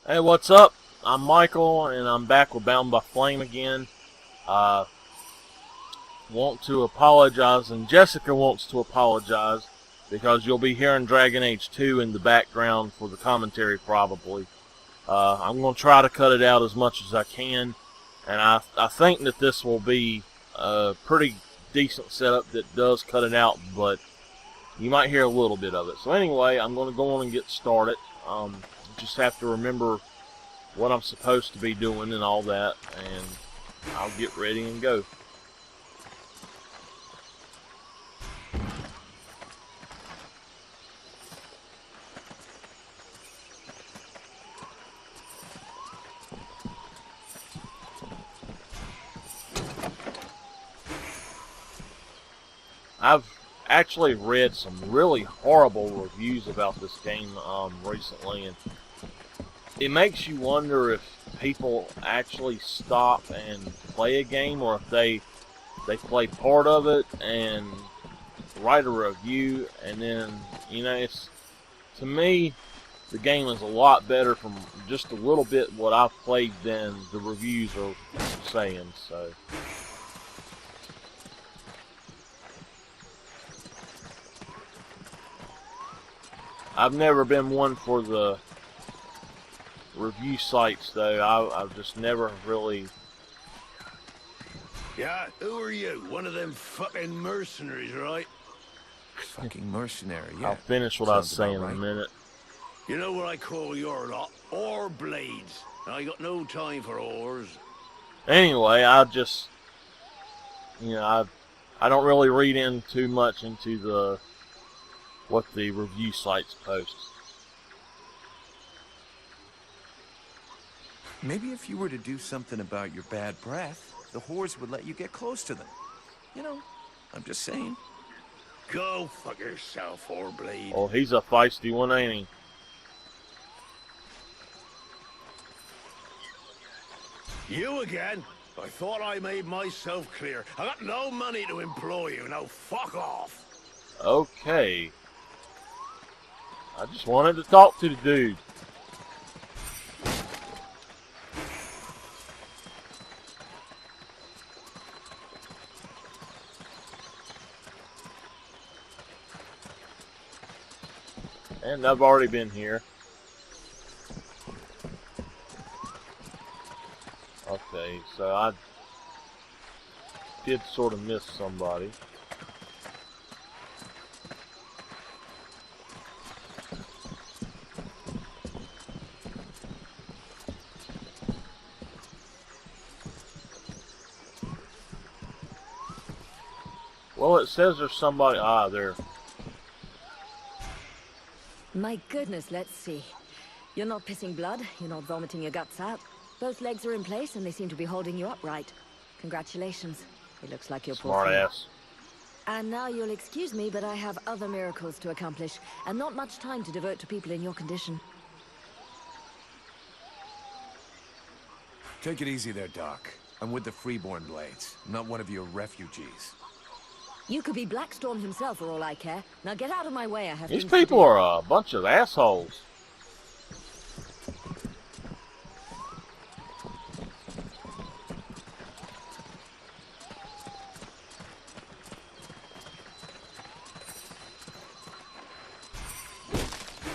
Hey, what's up? I'm Michael, and I'm back with Bound by Flame again. I want to apologize, and Jessica wants to apologize, because you'll be hearing Dragon Age 2 in the background for the commentary, probably. I'm going to try to cut it out as much as I can, and I think that this will be a pretty decent setup that does cut it out, but you might hear a little bit of it. So anyway, I'm going to go on and get started. Just have to remember what I'm supposed to be doing and all that, and I'll get ready and go. I've actually read some really horrible reviews about this game recently, and it makes you wonder if people actually stop and play a game, or if they play part of it and write a review, and then, it's, to me, the game is a lot better from just a little bit what I've played than the reviews are saying. So I've never been one for the review sites, though. I've just never really. Yeah, who are you? One of them fucking mercenaries, right? Fucking mercenary, yeah. I'll finish what I was Sounds saying about in a right. minute. You know what I call your lot? Ore blades. I got no time for ores. Anyway, I just, I don't really read in too much into what the review sites post. Maybe if you were to do something about your bad breath, the whores would let you get close to them. You know, I'm just saying. Go fuck yourself, ore blade. Oh, he's a feisty one, ain't he? You again? I thought I made myself clear. I got no money to employ you. Now fuck off. Okay. I just wanted to talk to the dude. And I've already been here. Okay, so I did sort of miss somebody. Well, it says there's somebody. Ah, there. My goodness, let's see. You're not pissing blood, you're not vomiting your guts out. Both legs are in place and they seem to be holding you upright. Congratulations. It looks like you're Smart ass. And now you'll excuse me, but I have other miracles to accomplish, and not much time to devote to people in your condition. Take it easy there, Doc. I'm with the Freeborn Blades. I'm not one of your refugees. You could be Blackstorm himself for all I care. Now get out of my way, I have These things to people do. are a bunch of assholes.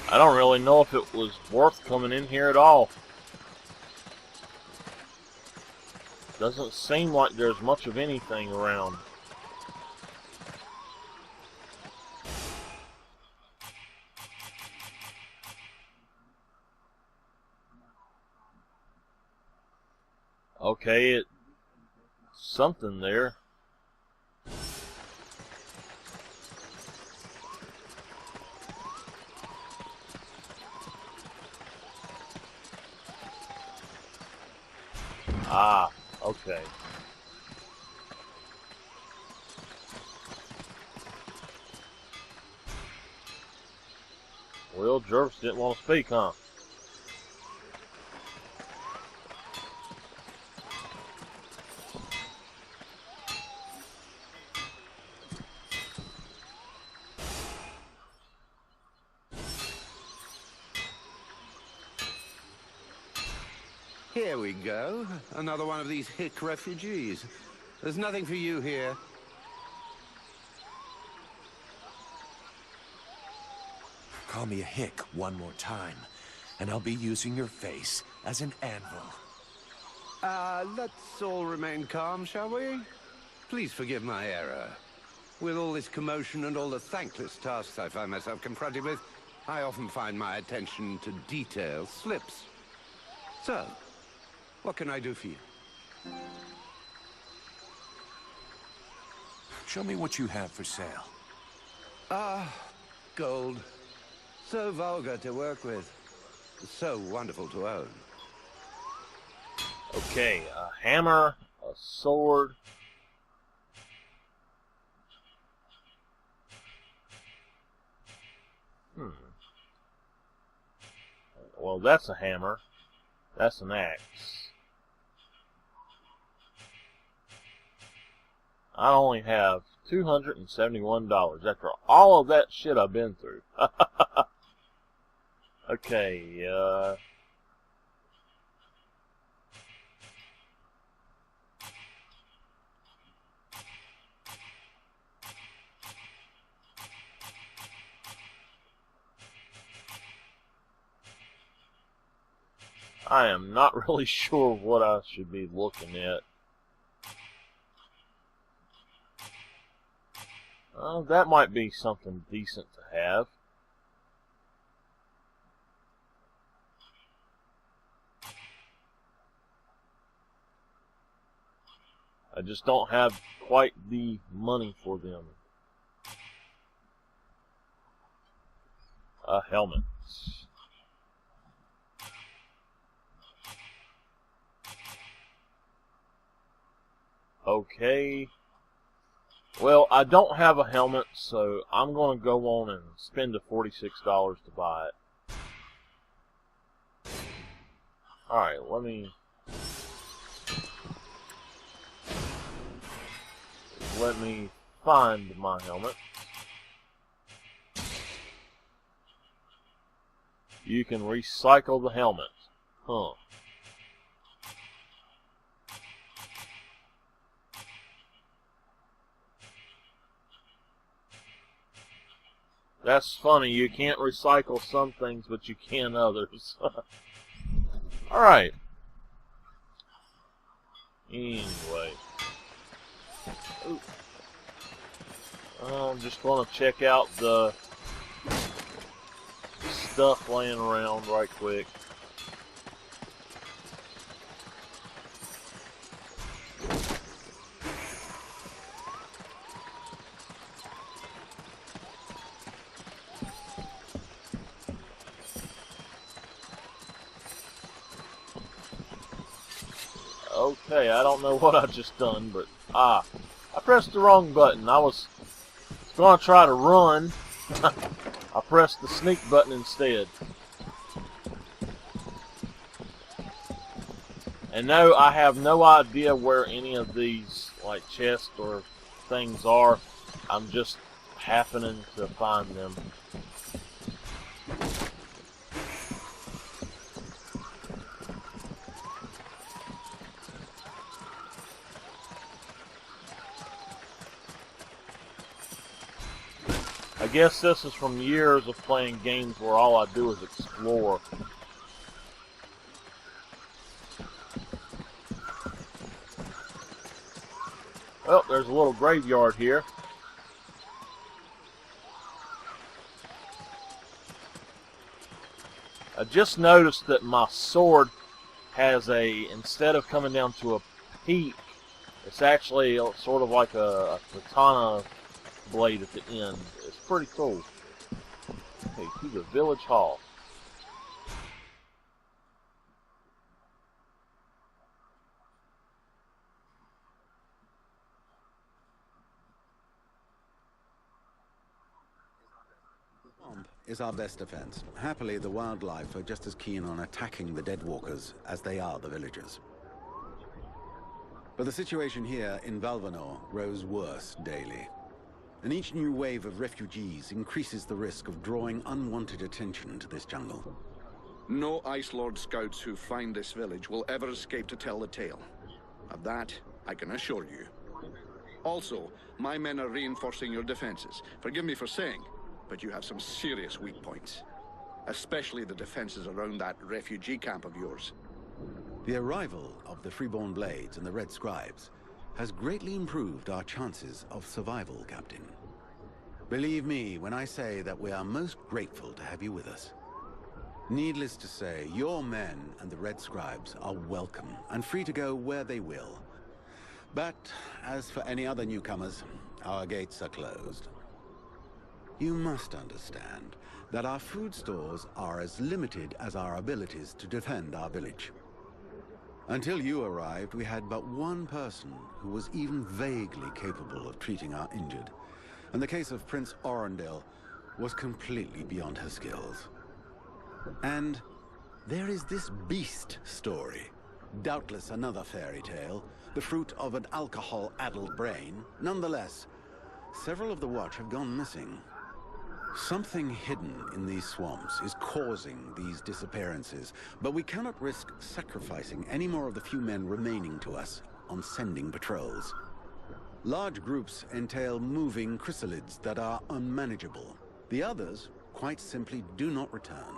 I don't really know if it was worth coming in here at all. Doesn't seem like there's much of anything around. Okay, it's something there. Ah, okay. Well, Jervis didn't want to speak, huh? Here we go. Another one of these hick refugees. There's nothing for you here. Call me a hick one more time, and I'll be using your face as an anvil. Let's all remain calm, shall we? Please forgive my error. With all this commotion and all the thankless tasks I find myself confronted with, I often find my attention to detail slips. So, what can I do for you? Show me what you have for sale. Gold. So vulgar to work with. So wonderful to own. Okay, a hammer, a sword. Well, that's a hammer. That's an axe. I only have $271 after all of that shit I've been through. Okay, I am not really sure what I should be looking at. That might be something decent to have. I just don't have quite the money for them. A helmet. Okay. Well, I don't have a helmet, so I'm going to go on and spend the $46 to buy it. Alright, let me find my helmet. You can recycle the helmet. Huh. That's funny, you can't recycle some things, but you can others. Alright. Anyway. I'm just going to check out the stuff laying around right quick. Okay, I don't know what I just done, but I pressed the wrong button. I was going to try to run. I pressed the sneak button instead. And no, I have no idea where any of these, like, chests or things are. I'm just happening to find them. I guess this is from years of playing games where all I do is explore. Well, there's a little graveyard here. I just noticed that my sword has instead of coming down to a peak, it's actually sort of like a katana blade at the end. It's pretty cool. Okay, to the village hall. Is our best defense. Happily, the wildlife are just as keen on attacking the Deadwalkers as they are the villagers. But the situation here in Valvanor grows worse daily. And each new wave of refugees increases the risk of drawing unwanted attention to this jungle. No Ice Lord scouts who find this village will ever escape to tell the tale. Of that, I can assure you. Also, my men are reinforcing your defenses. Forgive me for saying, but you have some serious weak points. Especially the defenses around that refugee camp of yours. The arrival of the Freeborn Blades and the Red Scribes has greatly improved our chances of survival, Captain. Believe me when I say that we are most grateful to have you with us. Needless to say, your men and the Red Scribes are welcome and free to go where they will. But as for any other newcomers, our gates are closed. You must understand that our food stores are as limited as our abilities to defend our village. Until you arrived, we had but one person who was even vaguely capable of treating our injured. And the case of Prince Orondale was completely beyond her skills. And there is this beast story. Doubtless another fairy tale, the fruit of an alcohol-addled brain. Nonetheless, several of the Watch have gone missing. Something hidden in these swamps is causing these disappearances, but we cannot risk sacrificing any more of the few men remaining to us on sending patrols. Large groups entail moving chrysalids that are unmanageable. The others quite simply do not return.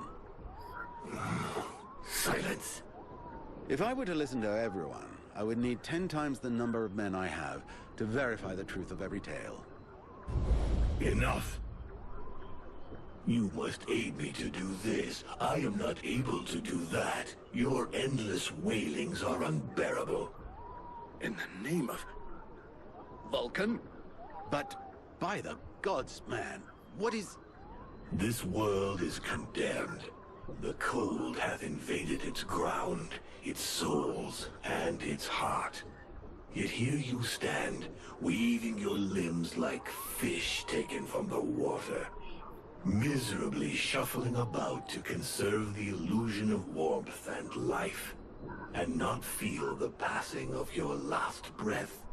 Silence. If I were to listen to everyone, I would need 10 times the number of men I have to verify the truth of every tale. Enough. You must aid me to do this. I am not able to do that. Your endless wailings are unbearable. In the name of... Vulcan? But, by the gods, man, what is... This world is condemned. The cold hath invaded its ground, its souls, and its heart. Yet here you stand, weaving your limbs like fish taken from the water, miserably shuffling about to conserve the illusion of warmth and life, and not feel the passing of your last breath,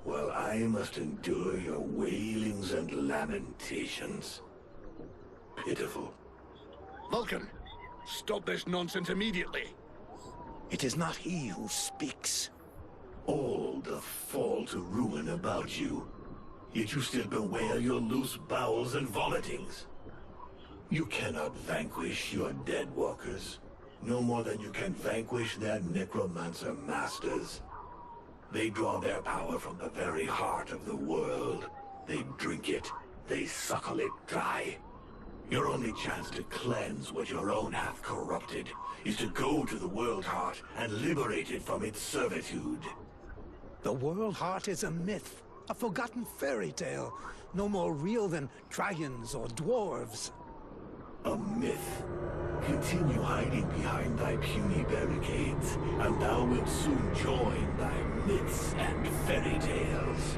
while I must endure your wailings and lamentations. Pitiful. Vulcan, stop this nonsense immediately. It is not he who speaks. All doth fall to ruin about you, yet you still bewail your loose bowels and vomitings. You cannot vanquish your dead walkers, no more than you can vanquish their necromancer masters. They draw their power from the very heart of the world. They drink it, they suckle it dry. Your only chance to cleanse what your own hath corrupted is to go to the World Heart and liberate it from its servitude. The World Heart is a myth, a forgotten fairy tale, no more real than dragons or dwarves. A myth. Continue hiding behind thy puny barricades, and thou wilt soon join thy myths and fairy tales.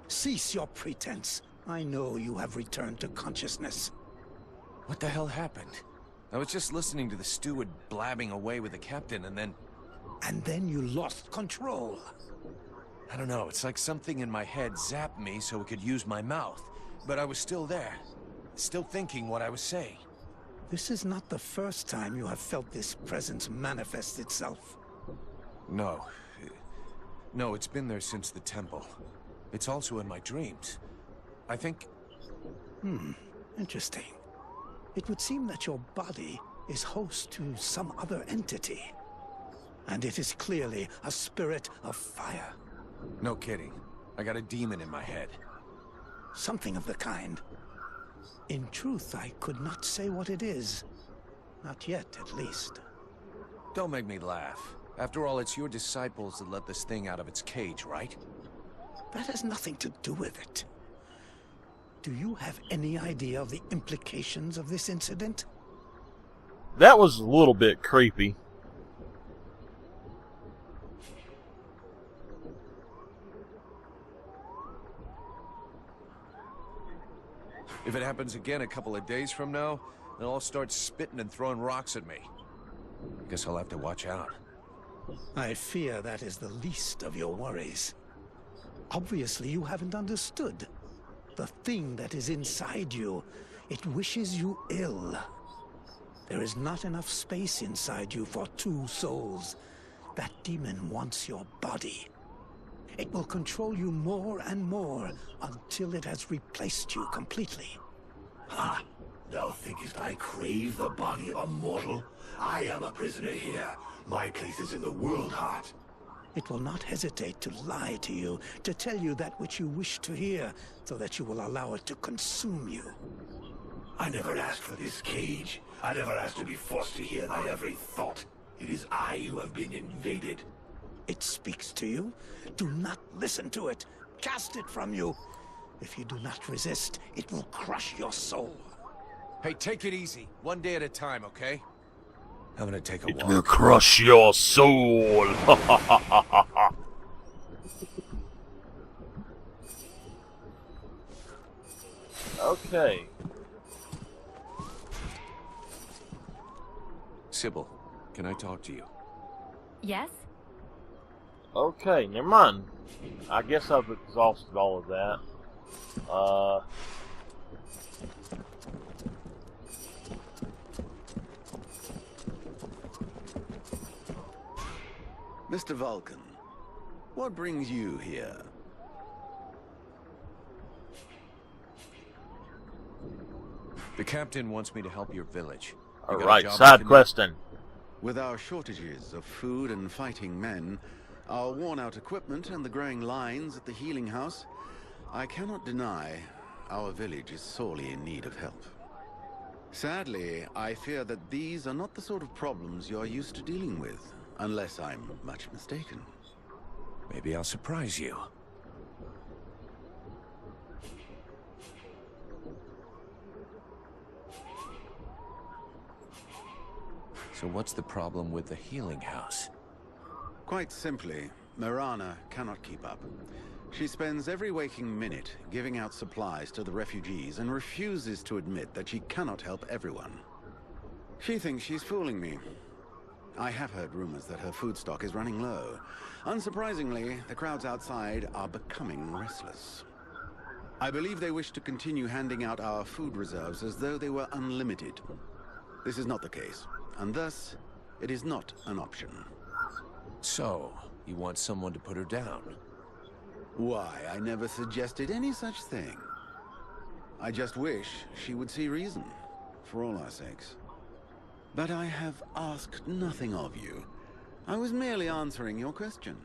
Cease your pretense. I know you have returned to consciousness. What the hell happened? I was just listening to the steward blabbing away with the captain, and then... And then you lost control. I don't know, it's like something in my head zapped me so it could use my mouth. But I was still there, still thinking what I was saying. This is not the first time you have felt this presence manifest itself. No. No, it's been there since the temple. It's also in my dreams. I think... Interesting. It would seem that your body is host to some other entity. And it is clearly a spirit of fire. No kidding. I got a demon in my head. Something of the kind. In truth, I could not say what it is. Not yet, at least. Don't make me laugh. After all, it's your disciples that let this thing out of its cage, right? That has nothing to do with it. Do you have any idea of the implications of this incident? That was a little bit creepy. If it happens again a couple of days from now, they'll all start spitting and throwing rocks at me. Guess I'll have to watch out. I fear that is the least of your worries. Obviously, you haven't understood. The thing that is inside you, it wishes you ill. There is not enough space inside you for two souls. That demon wants your body. It will control you more and more until it has replaced you completely. Ha! Thou thinkest I crave the body of a mortal? I am a prisoner here. My place is in the world heart. It will not hesitate to lie to you, to tell you that which you wish to hear, so that you will allow it to consume you. I never asked for this cage. I never asked to be forced to hear thy every thought. It is I who have been invaded. It speaks to you. Do not listen to it. Cast it from you. If you do not resist, it will crush your soul. Hey, take it easy. One day at a time, okay? I'm gonna take a It walk. will crush your soul. Okay. Sybil, can I talk to you? Yes? Okay, never mind. I guess I've exhausted all of that. Mr. Vulcan, what brings you here? The captain wants me to help your village. You got a Alright, job I side can do? questing. With our shortages of food and fighting men, our worn-out equipment and the growing lines at the healing house, I cannot deny our village is sorely in need of help. Sadly, I fear that these are not the sort of problems you're used to dealing with, unless I'm much mistaken. Maybe I'll surprise you. So what's the problem with the healing house? Quite simply, Mirana cannot keep up. She spends every waking minute giving out supplies to the refugees and refuses to admit that she cannot help everyone. She thinks she's fooling me. I have heard rumors that her food stock is running low. Unsurprisingly, the crowds outside are becoming restless. I believe they wish to continue handing out our food reserves as though they were unlimited. This is not the case, and thus, it is not an option. So, you want someone to put her down? Why, I never suggested any such thing. I just wish she would see reason, for all our sakes. But I have asked nothing of you. I was merely answering your question.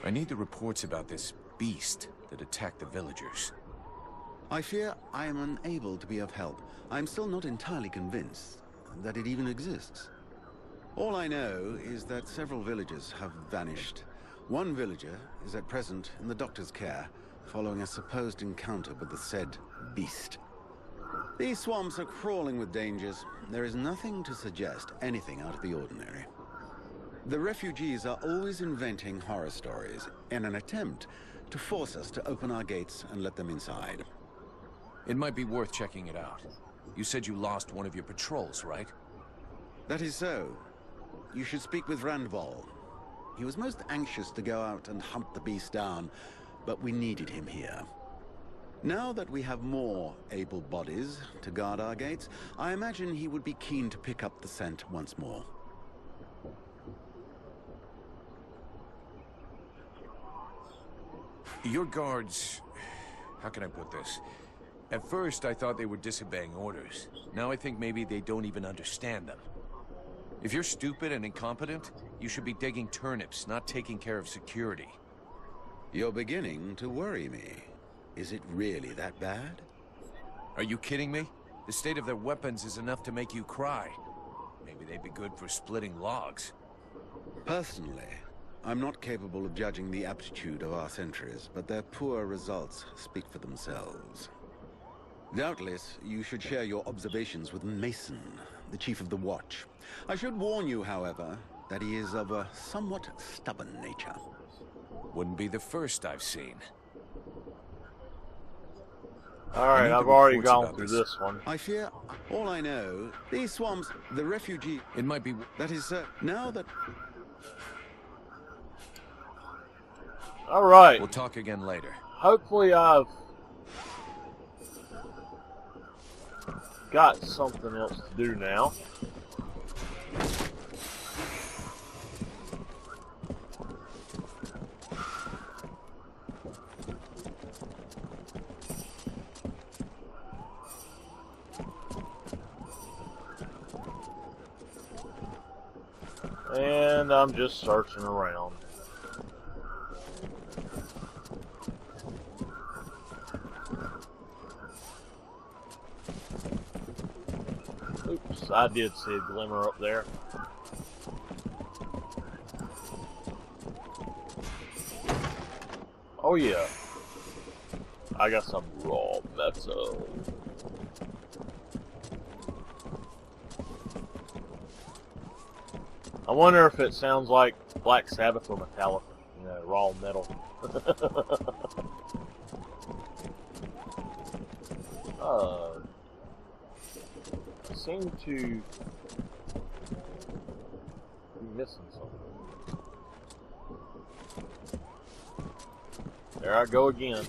I need the reports about this beast that attacked the villagers. I fear I am unable to be of help. I'm still not entirely convinced that it even exists. All I know is that several villagers have vanished. One villager is at present in the doctor's care, following a supposed encounter with the said beast. These swamps are crawling with dangers. There is nothing to suggest anything out of the ordinary. The refugees are always inventing horror stories in an attempt to force us to open our gates and let them inside. It might be worth checking it out. You said you lost one of your patrols, right? That is so. You should speak with Randval. He was most anxious to go out and hunt the beast down, but we needed him here. Now that we have more able bodies to guard our gates, I imagine he would be keen to pick up the scent once more. Your guards... How can I put this? At first, I thought they were disobeying orders. Now I think maybe they don't even understand them. If you're stupid and incompetent, you should be digging turnips, not taking care of security. You're beginning to worry me. Is it really that bad? Are you kidding me? The state of their weapons is enough to make you cry. Maybe they'd be good for splitting logs. Personally, I'm not capable of judging the aptitude of our sentries, but their poor results speak for themselves. Doubtless, you should share your observations with Mason, the chief of the watch. I should warn you, however, that he is of a somewhat stubborn nature. Wouldn't be the first I've seen. Alright, I need I've the already reports gone about through this. this one. I fear all I know, these swamps, the refugee. It might be... That is, now that. Alright. We'll talk again later. Hopefully I've got something else to do now. And I'm just searching around. Oops, I did see a glimmer up there. Oh yeah. I got some raw metal. I wonder if it sounds like Black Sabbath or Metallica, you know, raw metal. I seem to be missing something. There I go again.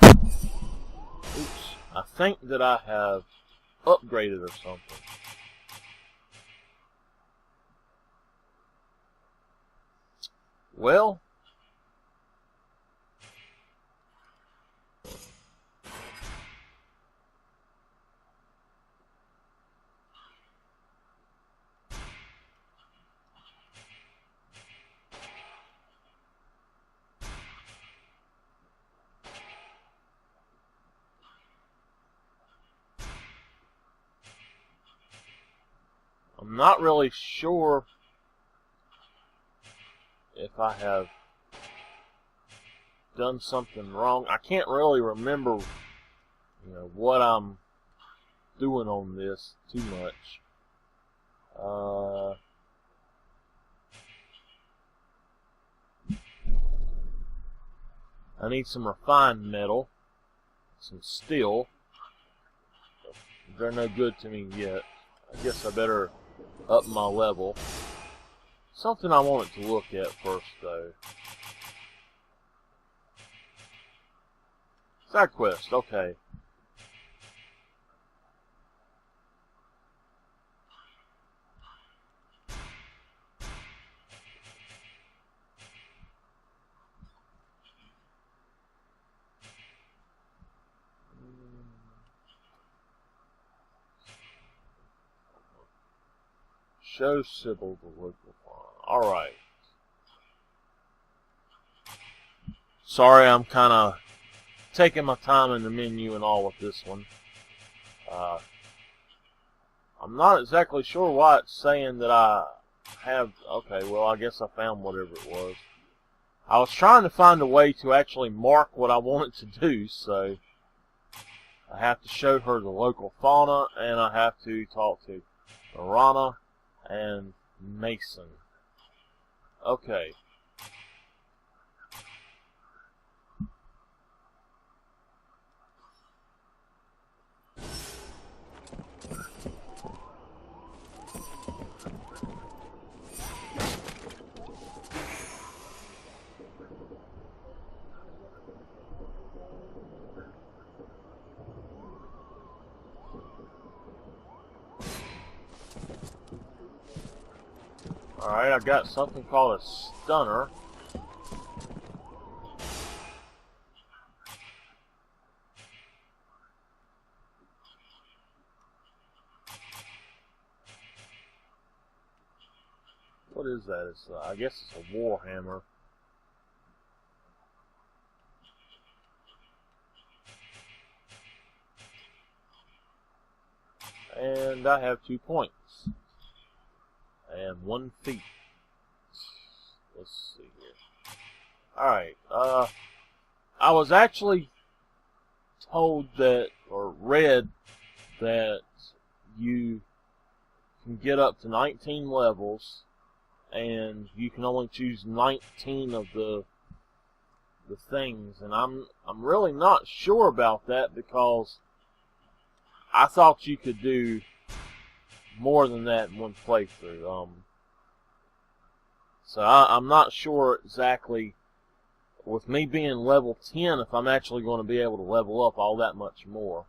Oops, I think that I have upgraded or something. Well, I'm not really sure if I have done something wrong. I can't really remember, you know, what I'm doing on this too much. I need some refined metal, some steel. They're no good to me yet. I guess I better up my level. Something I wanted to look at first, though. Side quest, okay. Show Sybil the local farm. Alright. Sorry, I'm kind of taking my time in the menu and all with this one. I'm not exactly sure why it's saying that I have... Okay, well, I guess I found whatever it was. I was trying to find a way to actually mark what I wanted to do, so... I have to show her the local fauna, and I have to talk to Marana and Mason. Okay. Alright, I got something called a stunner. What is that? It's, I guess it's a war hammer. And I have 2 points. And 1 feet. Let's see here. Alright, I was actually told that, or read that you can get up to 19 levels, and you can only choose 19 of the the things, and I'm really not sure about that because I thought you could do more than that in one playthrough. So I'm not sure exactly, with me being level 10, if I'm actually going to be able to level up all that much more.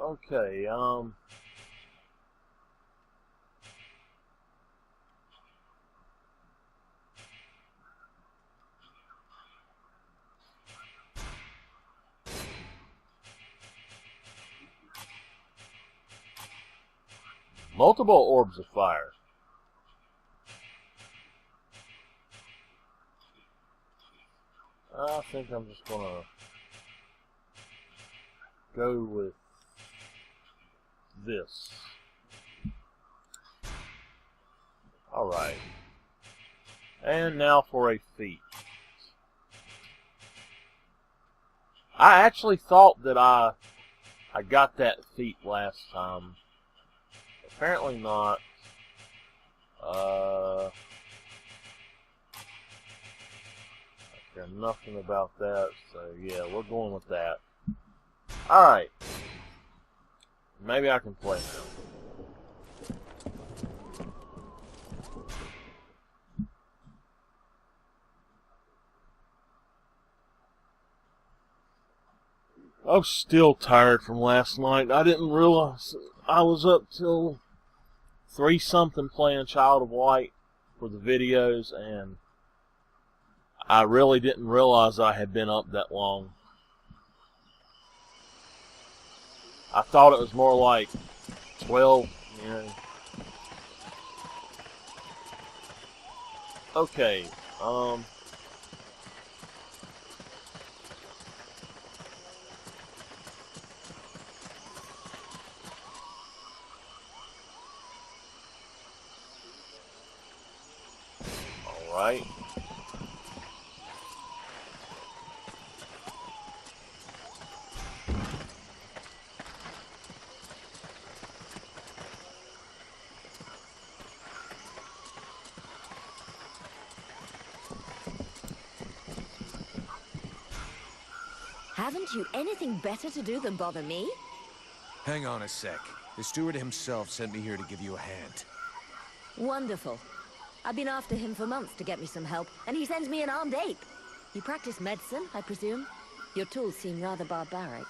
Okay, multiple orbs of fire. I think I'm just gonna go with this. Alright. And now for a feat. I actually thought that I got that feat last time. Apparently not. I care nothing about that, so yeah, we're going with that. Alright. Maybe I can play now. I'm still tired from last night. I didn't realize I was up till 3-something playing Child of Light for the videos, and I really didn't realize I had been up that long. I thought it was more like 12, you know. Okay, alright. Haven't you anything better to do than bother me? Hang on a sec. The steward himself sent me here to give you a hand. Wonderful. I've been after him for months to get me some help, and he sends me an armed ape. You practice medicine, I presume? Your tools seem rather barbaric.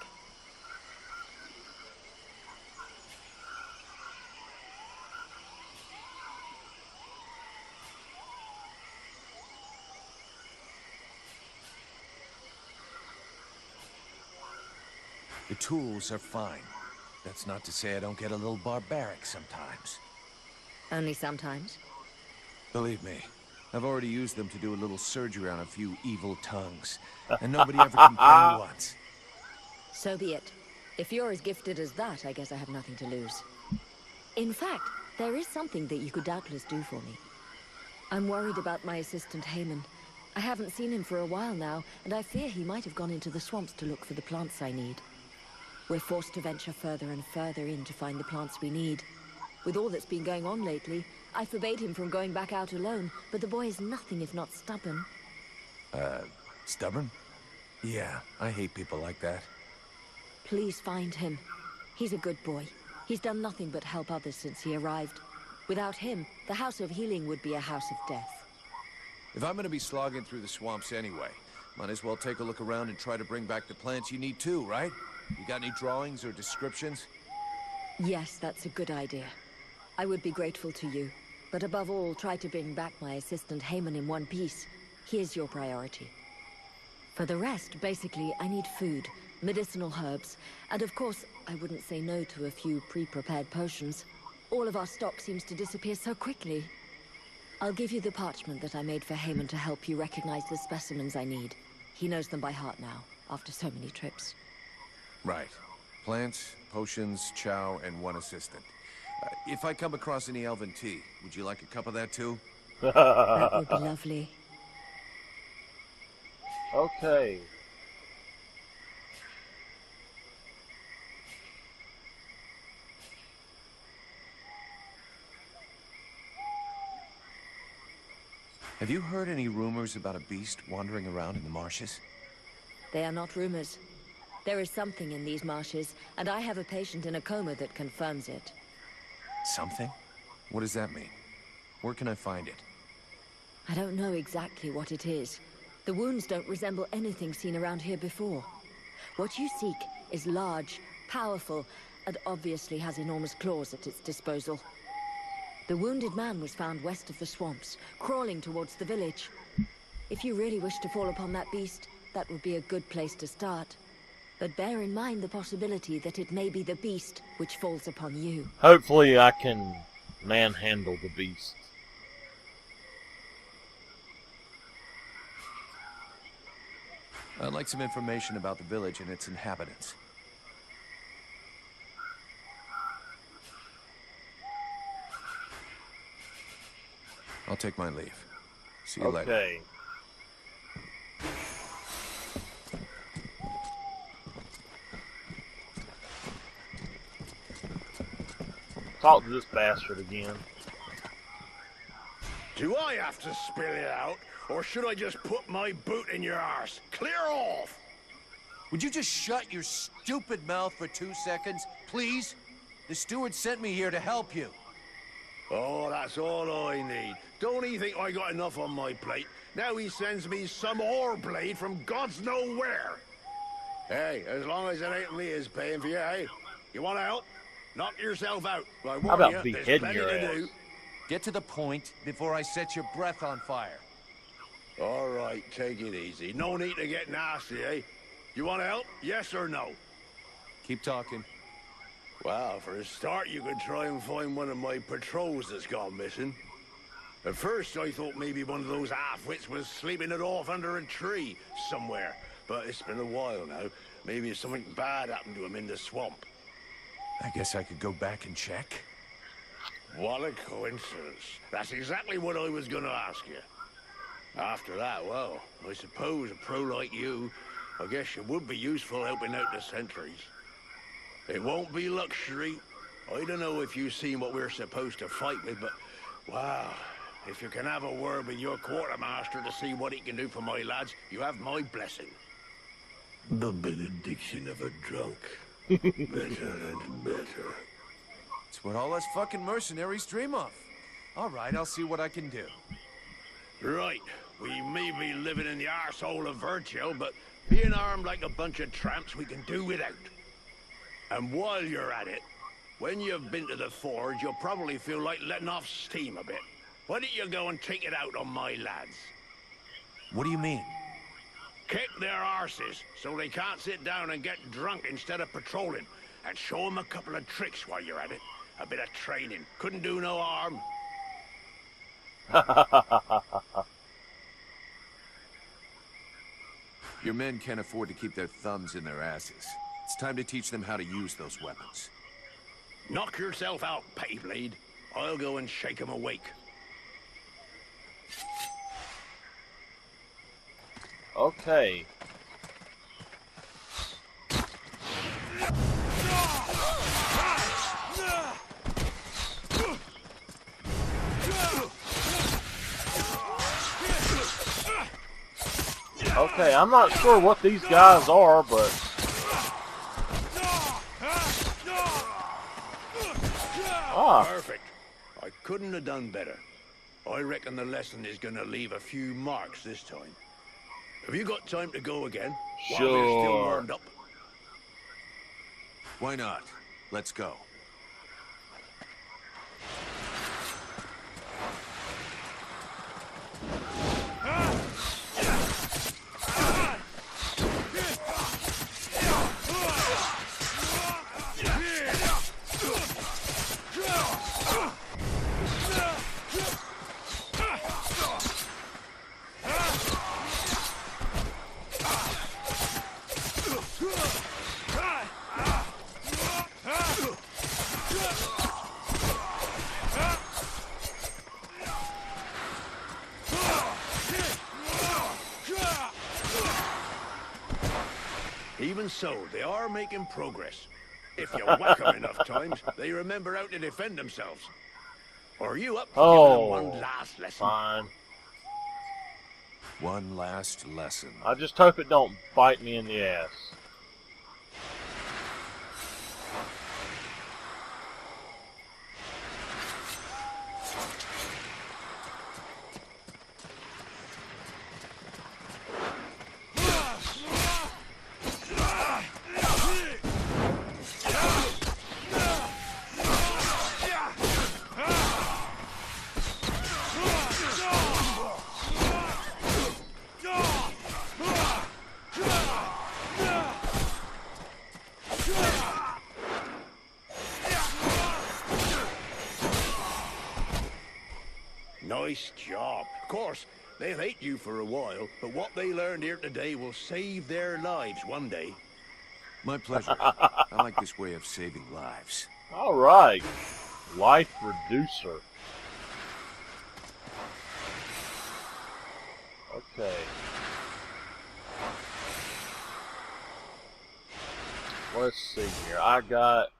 The tools are fine. That's not to say I don't get a little barbaric sometimes. Only sometimes. Believe me, I've already used them to do a little surgery on a few evil tongues. And nobody ever complained once. So be it. If you're as gifted as that, I guess I have nothing to lose. In fact, there is something that you could doubtless do for me. I'm worried about my assistant Haman. I haven't seen him for a while now, and I fear he might have gone into the swamps to look for the plants I need. We're forced to venture further and further in to find the plants we need. With all that's been going on lately, I forbade him from going back out alone, but the boy is nothing if not stubborn. Stubborn? Yeah, I hate people like that. Please find him. He's a good boy. He's done nothing but help others since he arrived. Without him, the House of Healing would be a house of death. If I'm gonna be slogging through the swamps anyway, might as well take a look around and try to bring back the plants you need too, right? You got any drawings or descriptions? Yes, that's a good idea. I would be grateful to you. But above all, try to bring back my assistant Haman in one piece. He is your priority. For the rest, basically, I need food. medicinal herbs, and of course, I wouldn't say no to a few pre-prepared potions. All of our stock seems to disappear so quickly. I'll give you the parchment that I made for Haemon to help you recognize the specimens I need. He knows them by heart now, after so many trips. Right. Plants, potions, chow, and one assistant. If I come across any elven tea, would you like a cup of that too? That would be lovely. Okay. Have you heard any rumors about a beast wandering around in the marshes? They are not rumors. There is something in these marshes, and I have a patient in a coma that confirms it. Something? What does that mean? Where can I find it? I don't know exactly what it is. The wounds don't resemble anything seen around here before. What you seek is large, powerful, and obviously has enormous claws at its disposal. The wounded man was found west of the swamps, crawling towards the village. If you really wish to fall upon that beast, that would be a good place to start. But bear in mind the possibility that it may be the beast which falls upon you. Hopefully I can manhandle the beast. I'd like some information about the village and its inhabitants. I'll take my leave. See you later. Okay. Talk to this bastard again. Do I have to spill it out, or should I just put my boot in your arse? Clear off! Would you just shut your stupid mouth for 2 seconds, please? The steward sent me here to help you. Oh, that's all I need. Don't he think I got enough on my plate? Now he sends me some ore blade from God's know where. Hey, as long as it ain't Leah's paying for you, hey? You want to help? Knock yourself out. I warn about you, there's beheading plenty your to ass? do. Get to the point before I set your breath on fire. All right, take it easy. No need to get nasty, eh? You want to help? Yes or no? Keep talking. Well, for a start, you could try and find one of my patrols that's gone missing. At first, I thought maybe one of those half-wits was sleeping it off under a tree somewhere. But it's been a while now. Maybe something bad happened to him in the swamp. I guess I could go back and check. What a coincidence. That's exactly what I was going to ask you. After that, well, I suppose a pro like you, I guess you would be useful helping out the sentries. It won't be luxury. I don't know if you've seen what we're supposed to fight with, but, wow, if you can have a word with your quartermaster to see what he can do for my lads, you have my blessing. The benediction of a drunk. Better and better. It's what all us fucking mercenaries dream of. All right, I'll see what I can do. Right. We may be living in the arsehole of Virgil, but being armed like a bunch of tramps we can do without. And while you're at it, when you've been to the forge, you'll probably feel like letting off steam a bit. Why don't you go and take it out on my lads? What do you mean? Kick their arses so they can't sit down and get drunk instead of patrolling. And show them a couple of tricks while you're at it. A bit of training. Couldn't do no harm. Your men can't afford to keep their thumbs in their asses. It's time to teach them how to use those weapons. Knock yourself out, Pettyblade. I'll go and shake them awake. Okay. Okay, I'm not sure what these guys are, but... Ah. Perfect. I couldn't have done better. I reckon the lesson is gonna leave a few marks this time. Have you got time to go again? While we're still Sure. warmed up? Why not? Let's go. Even so, they are making progress. If you whack them enough times, they remember how to defend themselves. Are you up for giving them one last lesson? Fine. One last lesson. I just hope it don't bite me in the ass. Nice job. Of course, they'll hate you for a while, but what they learned here today will save their lives one day. My pleasure. I like this way of saving lives. Alright. Life reducer. Okay. Let's see here. I got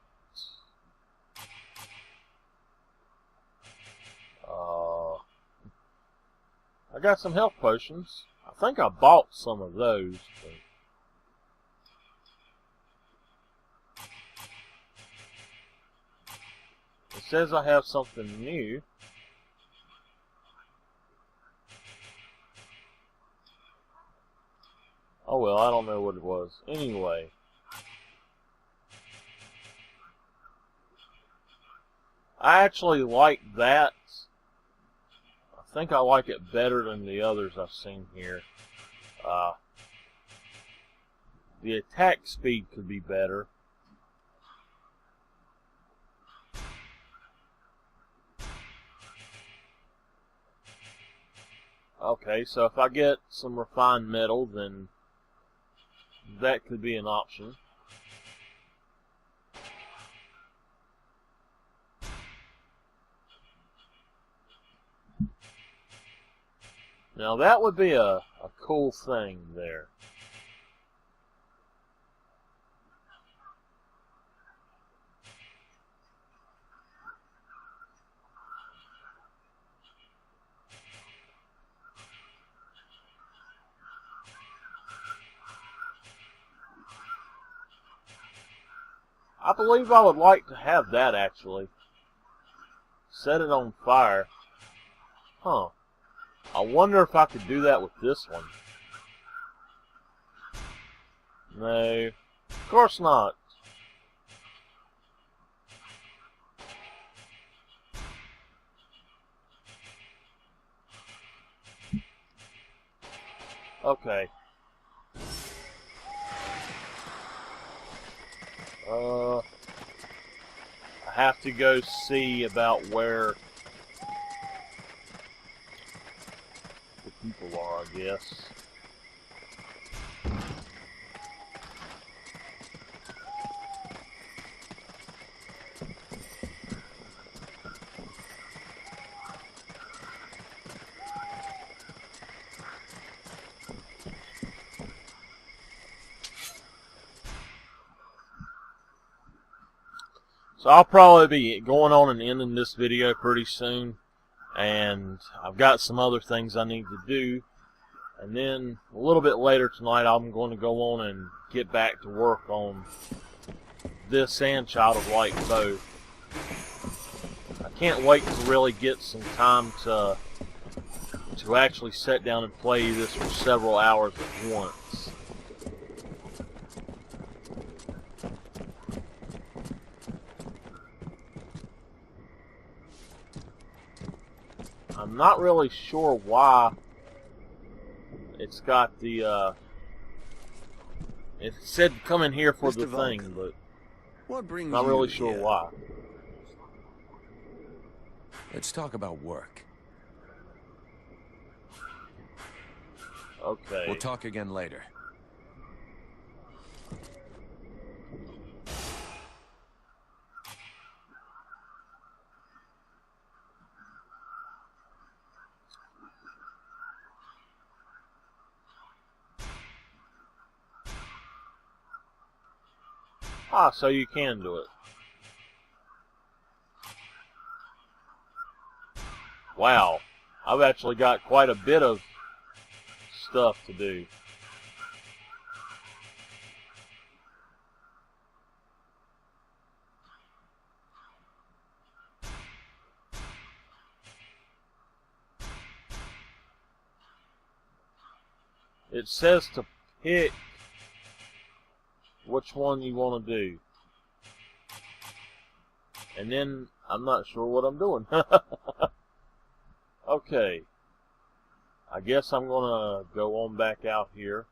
some health potions. I think I bought some of those. But it says I have something new. Oh well, I don't know what it was. Anyway. I actually like that. I think I like it better than the others I've seen here. The attack speed could be better. Okay, so if I get some refined metal, then that could be an option. Now that would be a cool thing there. I believe I would like to have that actually. Set it on fire. Huh. I wonder if I could do that with this one. No, of course not. Okay. I have to go see about where the people are, I guess. So I'll probably be going on and ending this video pretty soon. And I've got some other things I need to do. And then a little bit later tonight I'm going to go on and get back to work on this and Child of Light both. I can't wait to really get some time to actually sit down and play this for several hours at once. I'm not really sure why it's got the, it said to come in here for Mr. the Vulcan, thing, but what brings not you really sure here? why. Let's talk about work. Okay. We'll talk again later. Ah, so you can do it. Wow. I've actually got quite a bit of stuff to do. It says to pick which one you want to do. And then I'm not sure what I'm doing. Okay. I guess I'm going to go on back out here.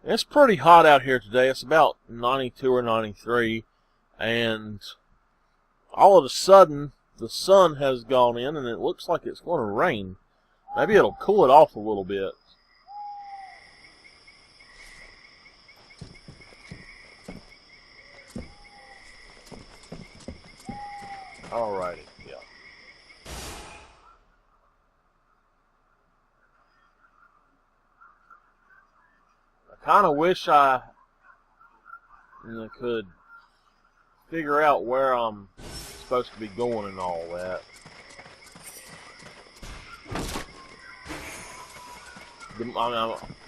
It's pretty hot out here today. It's about 92 or 93. And all of a sudden, the sun has gone in and it looks like it's going to rain. Maybe it'll cool it off a little bit. Alrighty, yeah. I kind of wish I could figure out where I'm supposed to be going and all that.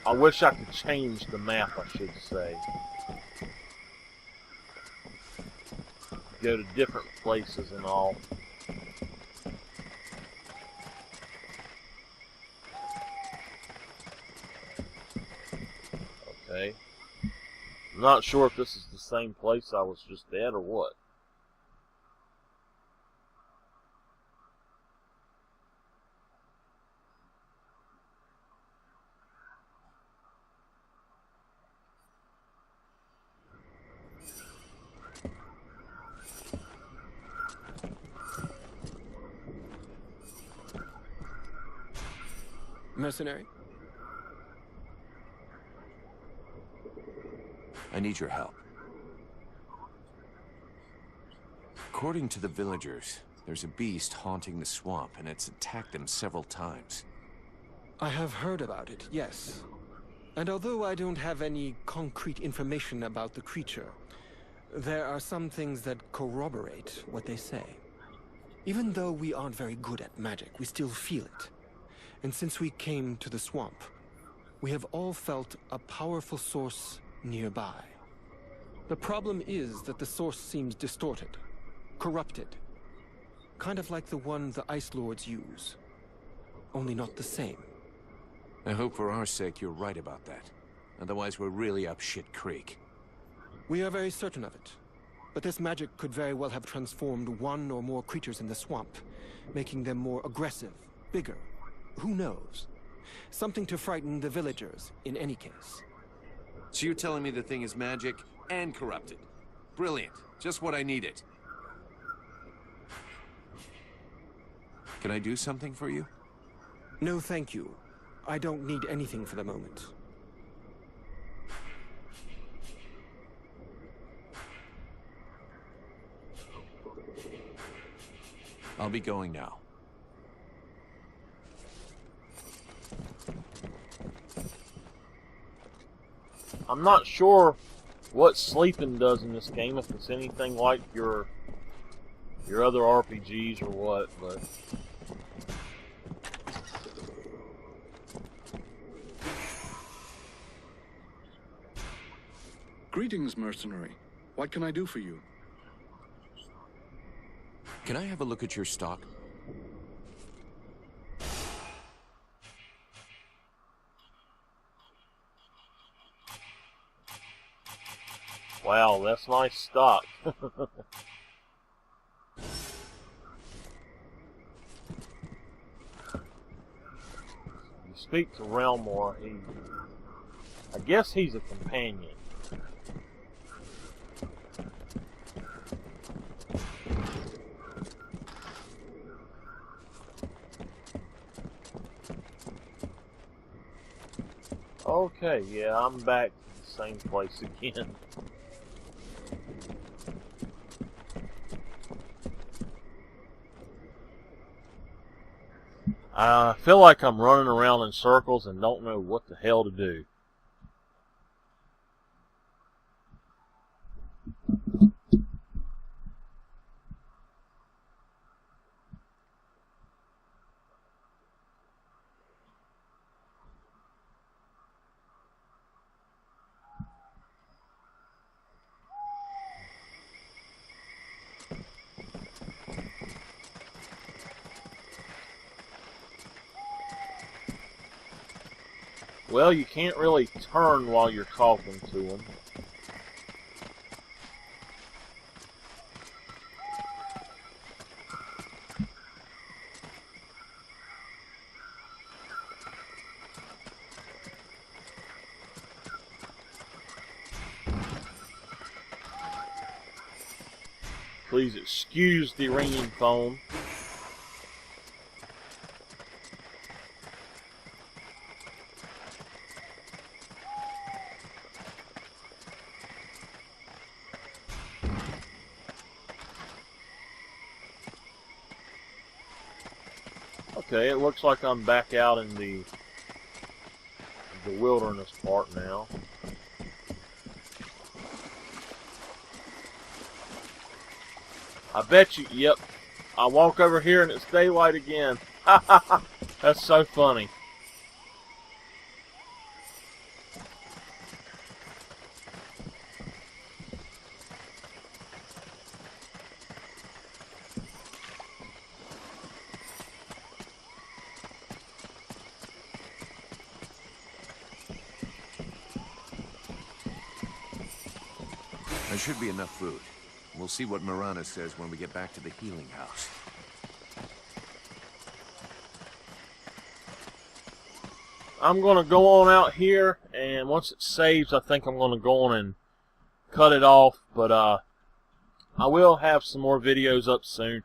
I wish I could change the map, I should say. Go to different places and all. Okay. I'm not sure if this is the same place I was just at or what. Mercenary? I need your help. According to the villagers, there's a beast haunting the swamp, and it's attacked them several times. I have heard about it, yes. And although I don't have any concrete information about the creature, there are some things that corroborate what they say. Even though we aren't very good at magic, we still feel it. And since we came to the swamp, we have all felt a powerful source nearby. The problem is that the source seems distorted, corrupted. Kind of like the one the Ice Lords use. Only not the same. I hope for our sake you're right about that. Otherwise we're really up shit creek. We are very certain of it. But this magic could very well have transformed one or more creatures in the swamp, making them more aggressive, bigger. Who knows? Something to frighten the villagers, in any case. So you're telling me the thing is magic and corrupted? Brilliant. Just what I needed. Can I do something for you? No, thank you. I don't need anything for the moment. I'll be going now. I'm not sure what sleeping does in this game, if it's anything like your other RPGs or what, but... Greetings, mercenary. What can I do for you? Can I have a look at your stock? Wow, that's nice stock. You speak to Relmore. I guess he's a companion. Okay, yeah, I'm back to the same place again. I feel like I'm running around in circles and don't know what the hell to do. Well, you can't really turn while you're talking to them. Please excuse the ringing phone. Okay, it looks like I'm back out in the wilderness part now. I bet you, yep, I walk over here and it's daylight again. That's so funny. There should be enough food. We'll see what Marana says when we get back to the healing house. I'm going to go on out here, and once it saves, I think I'm going to go on and cut it off. But I will have some more videos up soon.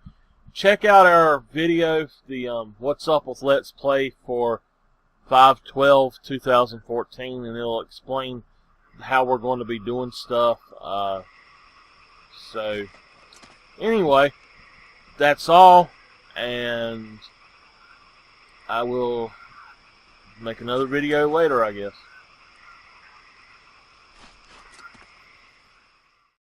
Check out our video, the What's Up with Let's Play for 5/12/2014, and it'll explain how we're going to be doing stuff. So, anyway, that's all, and I will make another video later, I guess.